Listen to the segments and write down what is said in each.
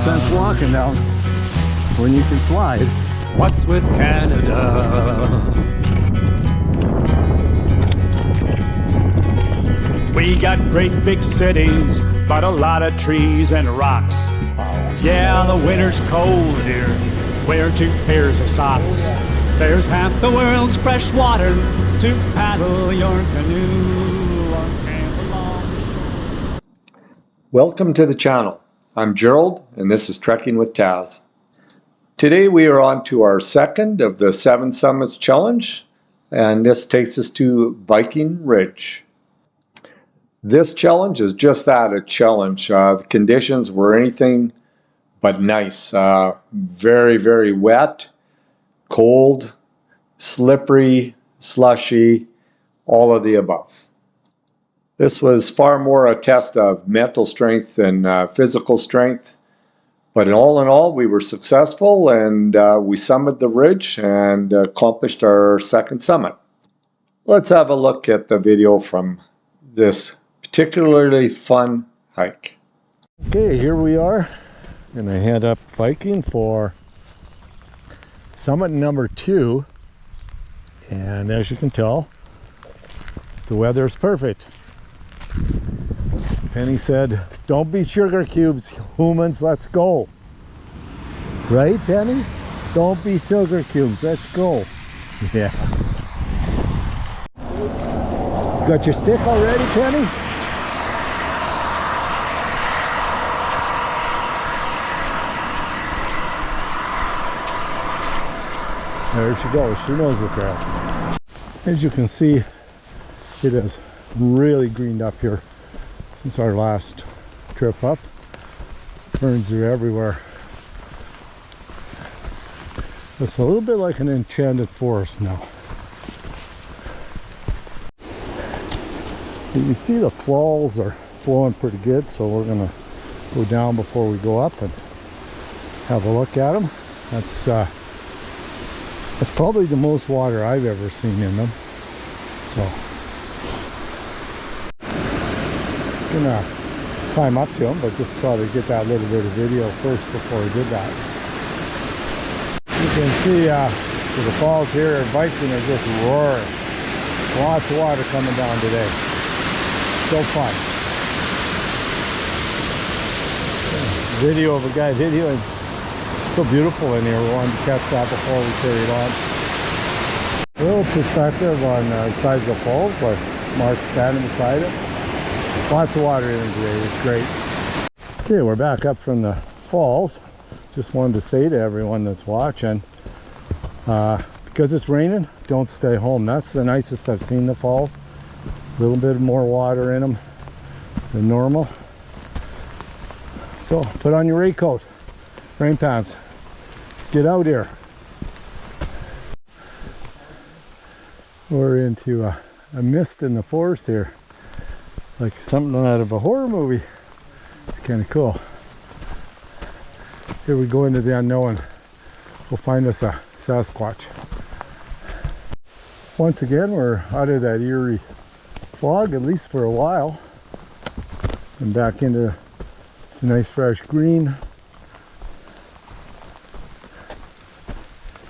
sense walking down when you can slide. What's with Canada? We got great big cities, but a lot of trees and rocks. Yeah, the winter's cold here. Wear 2 pairs of socks. There's half the world's fresh water to paddle your canoe or camp along the shore. Welcome to the channel. I'm Gerald, and this is Trekking with Taz. Today we are on to our second of the 7 Summits Challenge, and this takes us to Viking Ridge. This challenge is just that, a challenge. The conditions were anything but nice. Very, very wet, cold, slippery, slushy, all of the above. This was far more a test of mental strength than physical strength. But all in all, we were successful, and we summited the ridge and accomplished our second summit. Let's have a look at the video from this particularly fun hike. Okay, here we are. Gonna head up Viking for summit number 2. And as you can tell, the weather is perfect. Penny said, "Don't be sugar cubes, humans, let's go." Right, Penny? Don't be sugar cubes, let's go. Yeah. You got your stick already, Penny? There she goes, she knows the trail. As you can see, it has really greened up here since our last trip up. Ferns are everywhere. It's a little bit like an enchanted forest now. You see the falls are flowing pretty good, so we're gonna go down before we go up and have a look at them. That's probably the most water I've ever seen in them. So gonna climb up to them, but just thought I'd get that little bit of video first before I did that. You can see the falls here at Viking are just roaring. Lots of water coming down today. So fun. Video of a guy videoing. So beautiful in here. We wanted to catch that before we carried on. A little perspective on the size of the falls, but Mark's standing beside it. Lots of water in it today. It's great. Okay, we're back up from the falls. Just wanted to say to everyone that's watching, because it's raining, don't stay home. That's the nicest I've seen the falls. A little bit more water in them than normal. So put on your raincoat, rain pants. Get out here. We're into a mist in the forest here. Like something out of a horror movie. It's kind of cool. Here we go into the unknown. We'll find us a Sasquatch. Once again, we're out of that eerie fog, at least for a while. And back into some nice fresh green.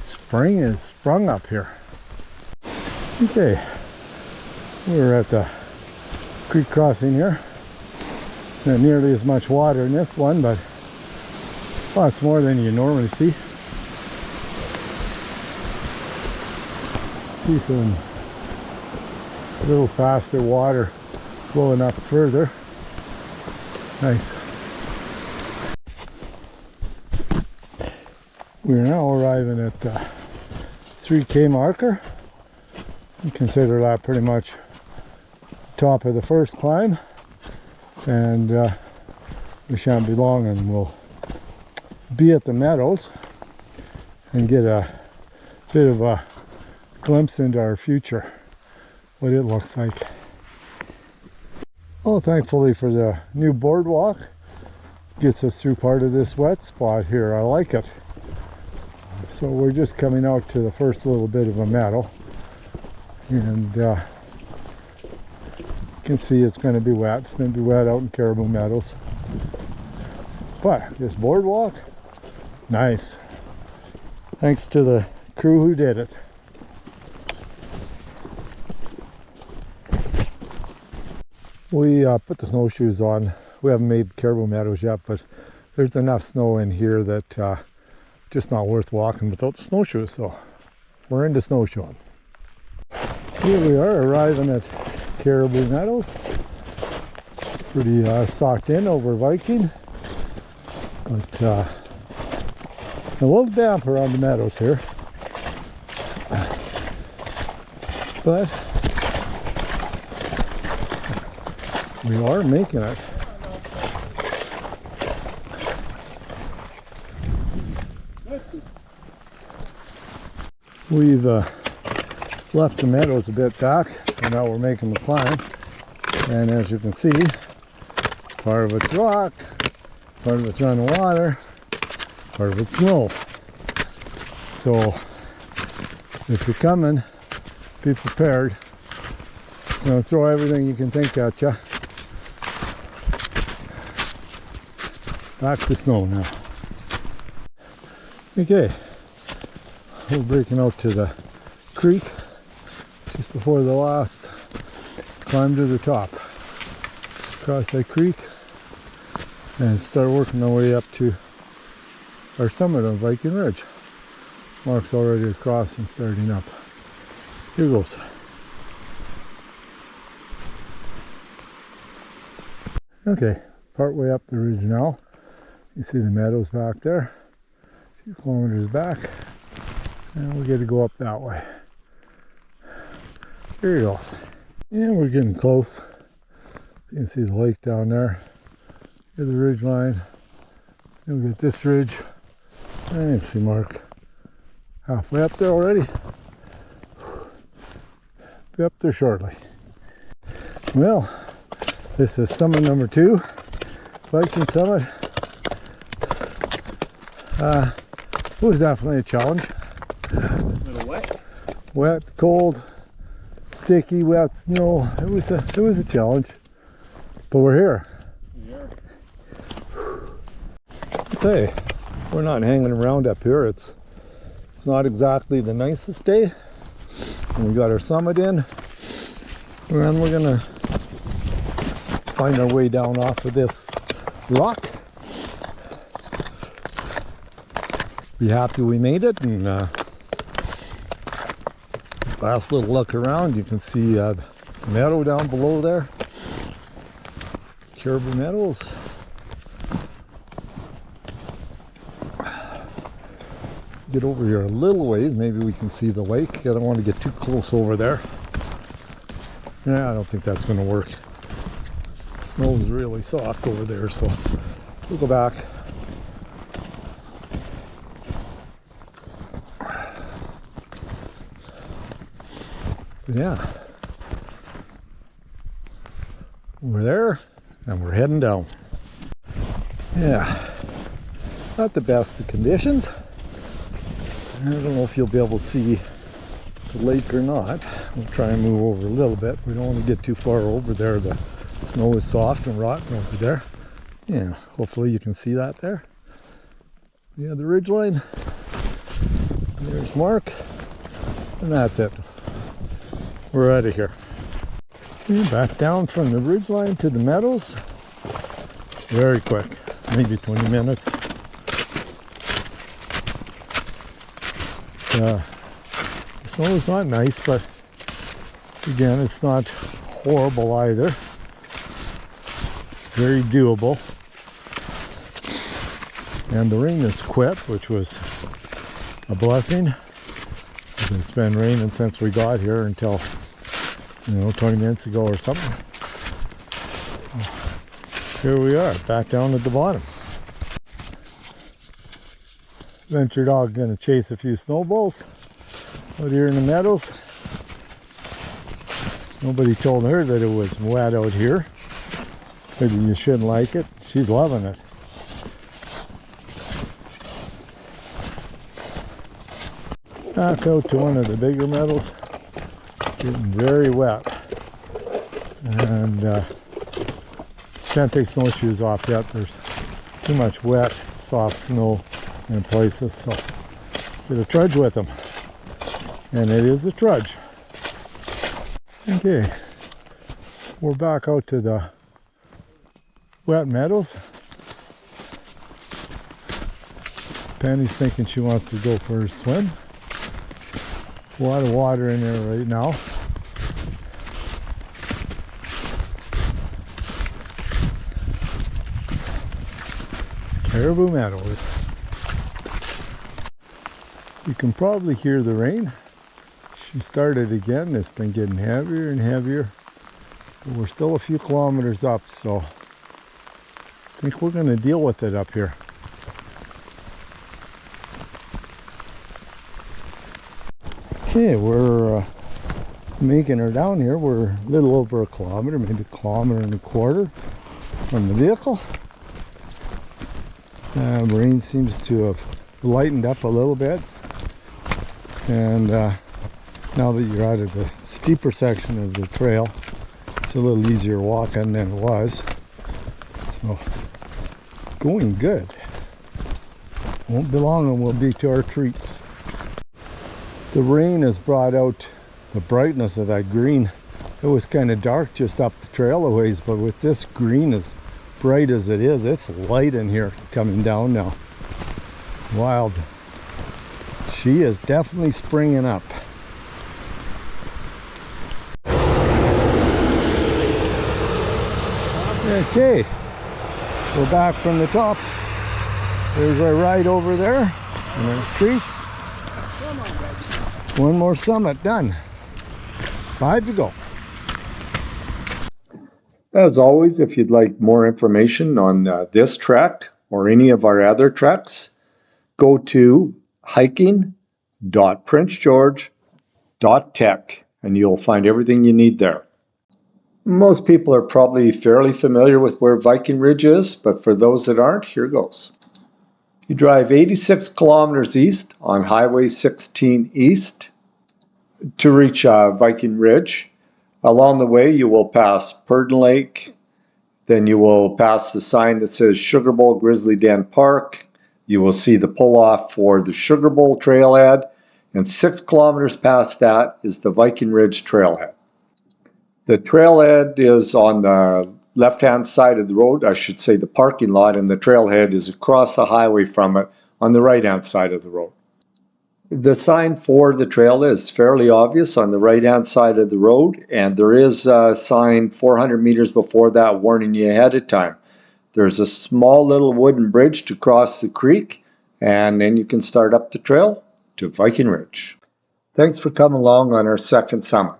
Spring is sprung up here. Okay, we're at the creek crossing here. Not nearly as much water in this one, but lots more than you normally see. See some little faster water flowing up further. Nice. We're now arriving at the 3K marker. You consider that pretty much top of the first climb, and we shan't be long and we'll be at the meadows and get a bit of a glimpse into our future, what it looks like. Well, thankfully for the new boardwalk, gets us through part of this wet spot here. I like it. So we're just coming out to the first little bit of a meadow, and you can see it's going to be wet. It's going to be wet out in Caribou Meadows. But this boardwalk, nice. Thanks to the crew who did it. We put the snowshoes on. We haven't made Caribou Meadows yet, but there's enough snow in here that just not worth walking without the snowshoes, so we're into snowshoeing. Here we are arriving at Caribou Meadows. Pretty socked in over Viking, but a little damp around the meadows here. But we are making it. We've left the meadows a bit back, and now we're making the climb. And as you can see, part of it's rock, part of it's running water, part of it's snow. So if you're coming, be prepared. It's going to throw everything you can think at you. Back to snow now. Okay, we're breaking out to the creek just before the last climb to the top. Cross that creek and start working our way up to our summit on Viking Ridge. Mark's already across and starting up. Here goes. Okay, part way up the ridge now. You see the meadows back there, a few kilometers back, and we get to go up that way. Here he goes. And we're getting close. You can see the lake down there. Here's the ridge line. Then we get this ridge. And you see Mark halfway up there already. Be up there shortly. Well, this is summit number 2, Viking Summit. It was definitely a challenge. A little wet. Wet, cold, sticky, wet snow. It was a challenge, but we're here. Okay, we're not hanging around up here. It's not exactly the nicest day. And we got our summit in, and we're gonna find our way down off of this rock. Be happy we made it. And last little look around, you can see the meadow down below there. Caribou Meadows. Get over here a little ways, maybe we can see the lake. I don't want to get too close over there. Yeah, I don't think that's going to work. Snow is really soft over there, so we'll go back. But yeah, we're there and we're heading down. Yeah, not the best of conditions. I don't know if you'll be able to see the lake or not. We'll try and move over a little bit. We don't want to get too far over there. The snow is soft and rotten over there. Yeah, hopefully you can see that there. Yeah, the ridge line. There's Mark. And that's it. We're out of here. And back down from the ridge line to the meadows. Very quick, maybe 20 minutes. The snow is not nice, but again, it's not horrible either. Very doable. And the rain has quit, which was a blessing. It's been raining since we got here until, 20 minutes ago or something. So here we are, back down at the bottom. Adventure dog gonna chase a few snowballs out here in the meadows. Nobody told her that it was wet out here. Maybe you shouldn't like it. She's loving it. Back out to one of the bigger meadows. Getting very wet. And can't take snowshoes off yet. There's too much wet, soft snow in places, so get a trudge with them. And it is a trudge. Okay, we're back out to the wet meadows. Penny's thinking she wants to go for a swim. A lot of water in there right now. Caribou Meadows. You can probably hear the rain. She started again. It's been getting heavier and heavier. But we're still a few kilometers up, so I think we're going to deal with it up here. Okay, we're making her down here. We're a little over a kilometer, maybe a kilometer and a quarter from the vehicle. Rain seems to have lightened up a little bit, and now that you're out of the steeper section of the trail, it's a little easier walking than it was. So, going good. Won't be long and we'll be to our treats. The rain has brought out the brightness of that green. It was kind of dark just up the trail a ways, but with this green as bright as it is, it's light in here coming down now. Wild. She is definitely springing up. Okay, we're back from the top. There's our ride over there and our treats. One more summit done. 5 to go. As always, if you'd like more information on this trek or any of our other treks, go to hiking.princegeorge.tech and you'll find everything you need there. Most people are probably fairly familiar with where Viking Ridge is, but for those that aren't, here goes. You drive 86 kilometers east on Highway 16 East to reach Viking Ridge. Along the way, you will pass Purdon Lake, then you will pass the sign that says Sugar Bowl Grizzly Den Park. You will see the pull-off for the Sugar Bowl trailhead, and 6 kilometers past that is the Viking Ridge trailhead. The trailhead is on the left-hand side of the road, I should say the parking lot, and the trailhead is across the highway from it on the right-hand side of the road. The sign for the trail is fairly obvious on the right-hand side of the road, and there is a sign 400 meters before that warning you ahead of time. There's a small little wooden bridge to cross the creek, and then you can start up the trail to Viking Ridge. Thanks for coming along on our second summit.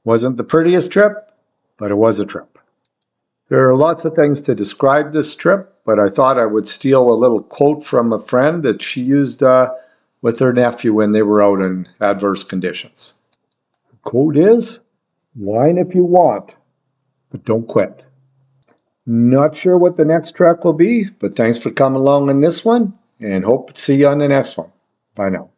Wasn't the prettiest trip, but it was a trip. There are lots of things to describe this trip, but I thought I would steal a little quote from a friend that she used with her nephew when they were out in adverse conditions. The quote is, "Whine if you want, but don't quit." Not sure what the next trek will be, but thanks for coming along on this one, and hope to see you on the next one. Bye now.